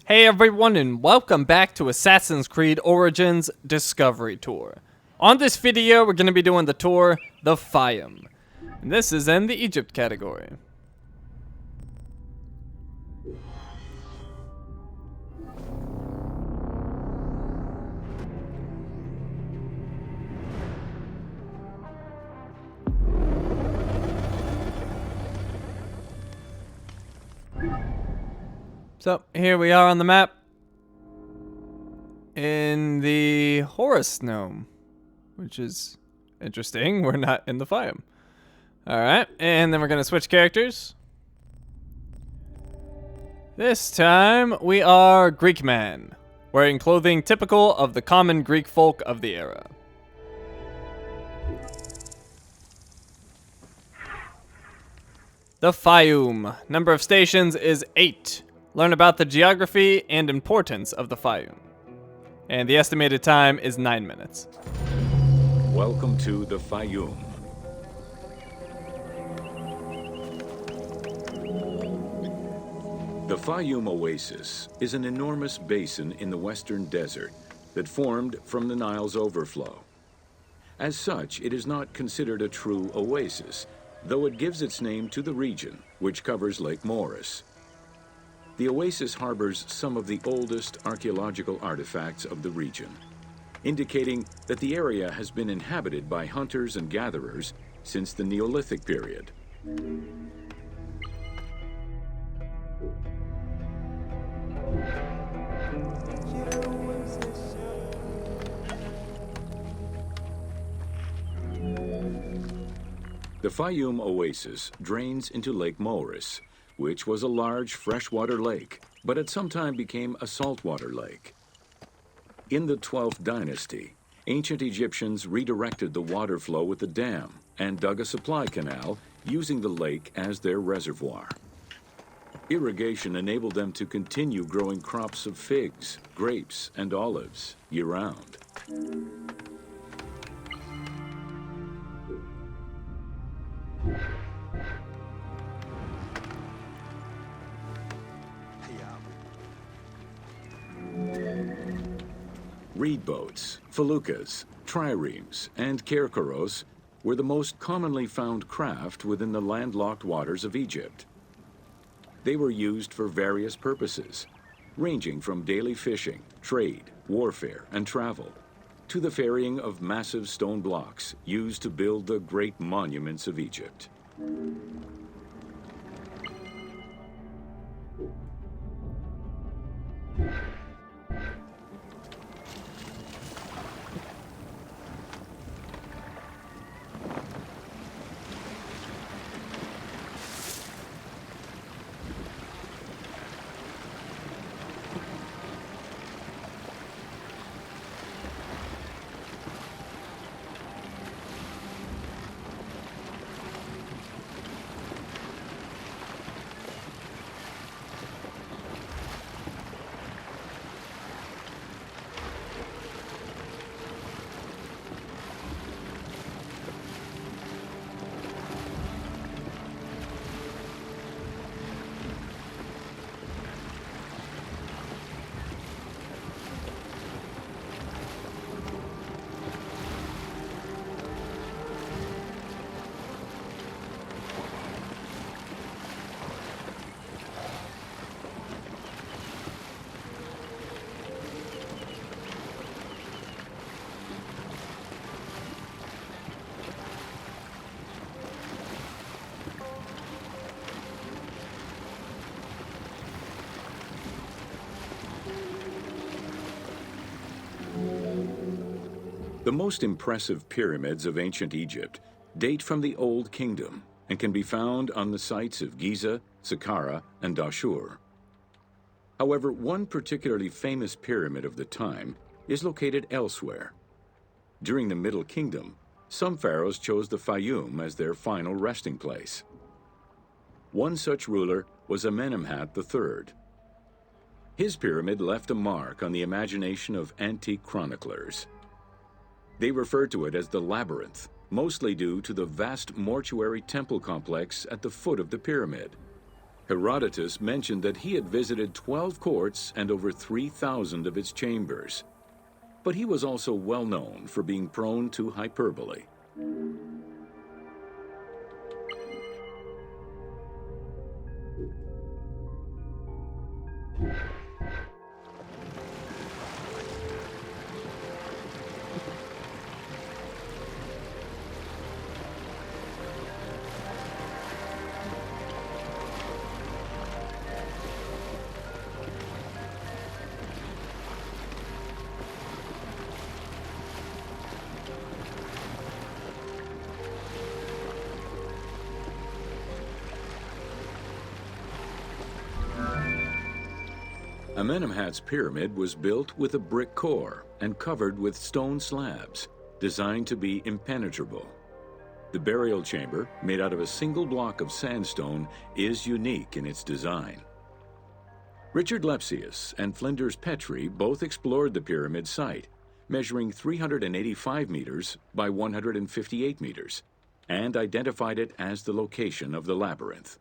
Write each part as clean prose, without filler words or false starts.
Hey everyone, and welcome back to Assassin's Creed Origins Discovery Tour. On this video, we're going to be doing the tour, the Faiyum. And this is in the Egypt category. So, here we are on the map. In the Horus Gnome, which is interesting. We're not in the Faiyum. Alright, and then we're going to switch characters. This time, we are Greek man, wearing clothing typical of the common Greek folk of the era. The Faiyum. Number of stations is 8. Learn about the geography and importance of the Faiyum. And the estimated time is 9 minutes. Welcome to the Faiyum. The Faiyum Oasis is an enormous basin in the western desert that formed from the Nile's overflow. As such, it is not considered a true oasis, though it gives its name to the region, which covers Lake Moeris. The oasis harbors some of the oldest archaeological artifacts of the region, indicating that the area has been inhabited by hunters and gatherers since the Neolithic period. The Faiyum Oasis drains into Lake Moeris, which was a large freshwater lake, but at some time became a saltwater lake. In the 12th dynasty, ancient Egyptians redirected the water flow with a dam and dug a supply canal using the lake as their reservoir. Irrigation enabled them to continue growing crops of figs, grapes, and olives year-round. Reed boats, feluccas, triremes, and kerkeros were the most commonly found craft within the landlocked waters of Egypt. They were used for various purposes, ranging from daily fishing, trade, warfare, and travel, to the ferrying of massive stone blocks used to build the great monuments of Egypt. The most impressive pyramids of ancient Egypt date from the Old Kingdom and can be found on the sites of Giza, Saqqara, and Dashur. However, one particularly famous pyramid of the time is located elsewhere. During the Middle Kingdom, some pharaohs chose the Faiyum as their final resting place. One such ruler was Amenemhat III. His pyramid left a mark on the imagination of antique chroniclers. They refer to it as the Labyrinth, mostly due to the vast mortuary temple complex at the foot of the pyramid. Herodotus mentioned that he had visited 12 courts and over 3,000 of its chambers. But he was also well known for being prone to hyperbole. Amenemhat's pyramid was built with a brick core and covered with stone slabs, designed to be impenetrable. The burial chamber, made out of a single block of sandstone, is unique in its design. Richard Lepsius and Flinders Petrie both explored the pyramid site, measuring 385 meters by 158 meters, and identified it as the location of the labyrinth.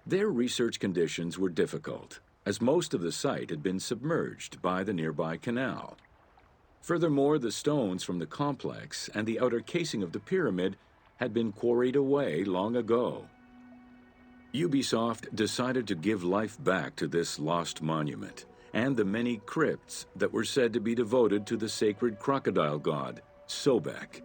Their research conditions were difficult, as most of the site had been submerged by the nearby canal. Furthermore, the stones from the complex and the outer casing of the pyramid had been quarried away long ago. Ubisoft decided to give life back to this lost monument and the many crypts that were said to be devoted to the sacred crocodile god, Sobek.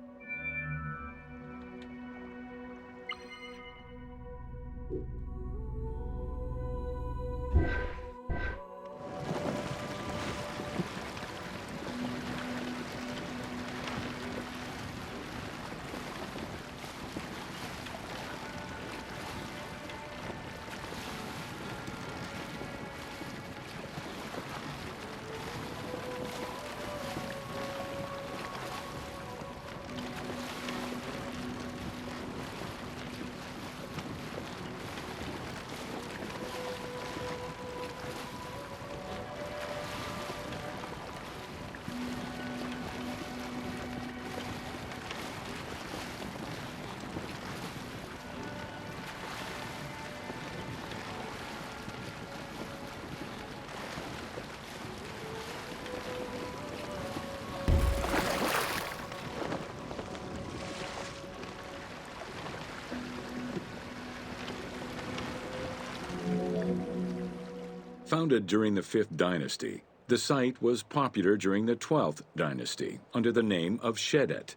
Founded during the 5th dynasty, the site was popular during the 12th dynasty under the name of Shedet.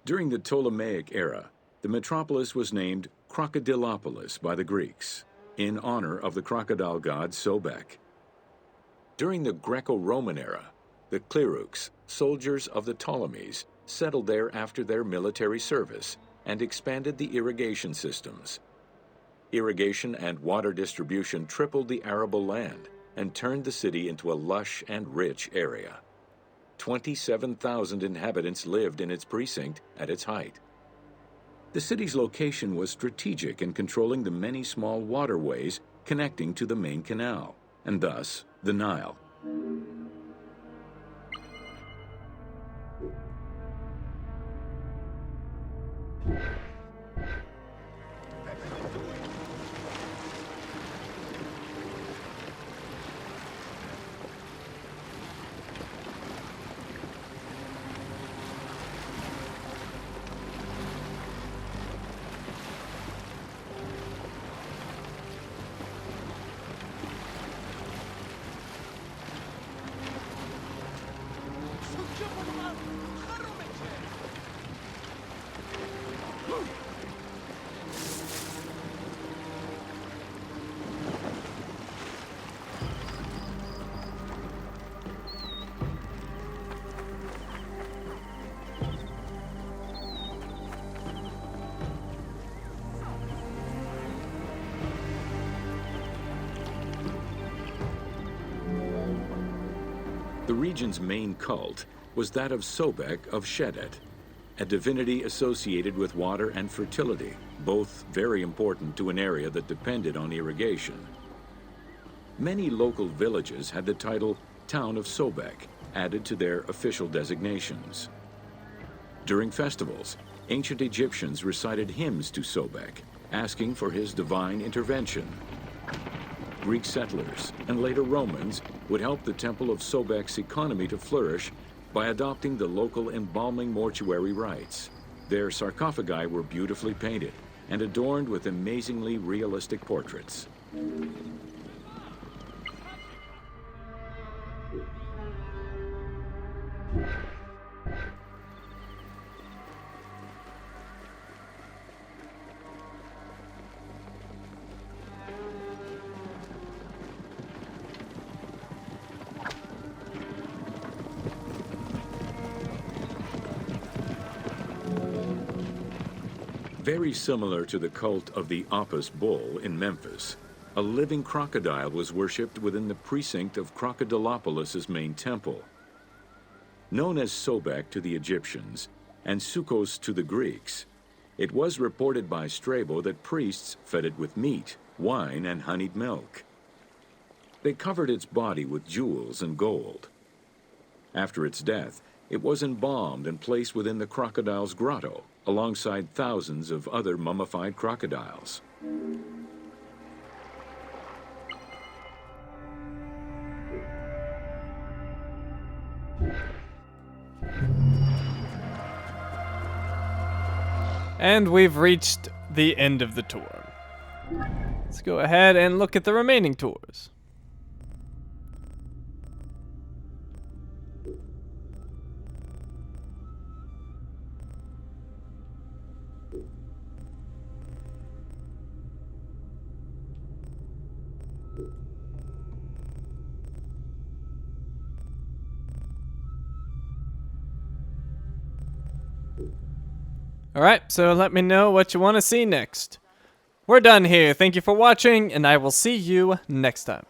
During the Ptolemaic era, the metropolis was named Crocodilopolis by the Greeks, in honor of the crocodile god Sobek. During the Greco-Roman era, the Cleruks, soldiers of the Ptolemies, settled there after their military service and expanded the irrigation systems. Irrigation and water distribution tripled the arable land and turned the city into a lush and rich area. 27,000 inhabitants lived in its precinct at its height. The city's location was strategic in controlling the many small waterways connecting to the main canal, and thus the Nile. The region's main cult was that of Sobek of Shedet, a divinity associated with water and fertility, both very important to an area that depended on irrigation. Many local villages had the title Town of Sobek added to their official designations. During festivals, ancient Egyptians recited hymns to Sobek, asking for his divine intervention. Greek settlers and later Romans would help the Temple of Sobek's economy to flourish by adopting the local embalming mortuary rites. Their sarcophagi were beautifully painted and adorned with amazingly realistic portraits. Very similar to the cult of the Apis bull in Memphis, a living crocodile was worshipped within the precinct of Crocodilopolis' main temple. Known as Sobek to the Egyptians and Sukkos to the Greeks, it was reported by Strabo that priests fed it with meat, wine, and honeyed milk. They covered its body with jewels and gold. After its death, it was embalmed and placed within the crocodile's grotto, alongside thousands of other mummified crocodiles. And we've reached the end of the tour. Let's go ahead and look at the remaining tours. Alright, so let me know what you want to see next. We're done here. Thank you for watching, and I will see you next time.